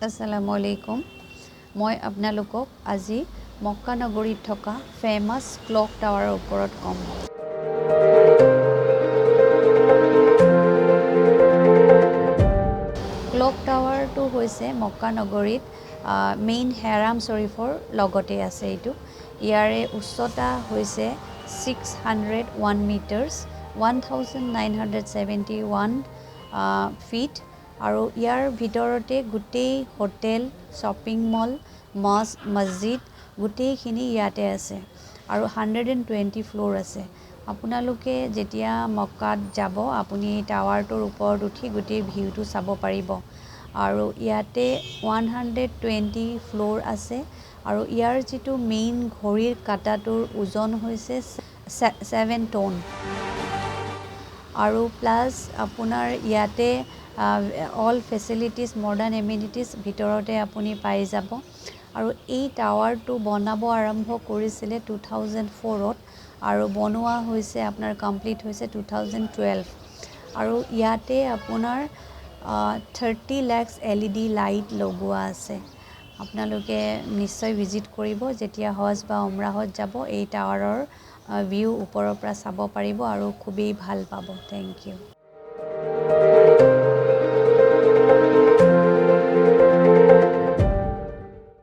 আসসালামু আলাইকুম মই আপোনালোকক আজি মক্কা নগৰীত থকা ফেমাছ ক্লক টাৱাৰৰ ওপৰত ক'ম ক্লক টাৱাৰটো হৈছে মক্কা নগৰীত মেইন হেৰাম শৰীফৰ লগতে আছে এইটো ইয়াৰে উচ্চতা হৈছে 601 মিটাৰ্ছ 1971 ফিট আৰু ইয়াৰ ভিতৰতে গোটেই হোটেল শ্বপিং মল মছজিদ গোটেইখিনি ইয়াতে আছে আৰু 120 ফ্লোৰ আছে আপোনালোকে যেতিয়া মক্কাত যাব আপুনি টাৱাৰটোৰ ওপৰত উঠি গোটেই ভিউটো চাব পাৰিব আৰু ইয়াতে 120 ফ্লোৰ আছে আৰু ইয়াৰ যিটো মেইন ঘড়ীৰ কাটাটোৰ ওজন হৈছে 7 টন আৰু প্লাছ আপোনাৰ ইয়াতে অল ফেচিলিটিজ মডাৰ্ণ এমিনিটিজ ভিতৰতে আপুনি পাই যাব আৰু এই টাৱাৰটো বনাব আৰম্ভ কৰিছিলে 2004ত আৰু বনোৱা হৈছে আপোনাৰ কমপ্লিট হৈছে 2012 আৰু ইয়াতে আপোনাৰ 30 lakhs LED লাইট লগোৱা আছে আপোনালোকে নিশ্চয় ভিজিট কৰিব যেতিয়া হজ বা উমৰাহত যাব এই টাৱাৰৰ ভিউ ওপৰৰ পৰা চাব পাৰিব আৰু খুবেই ভাল পাব থেংক ইউ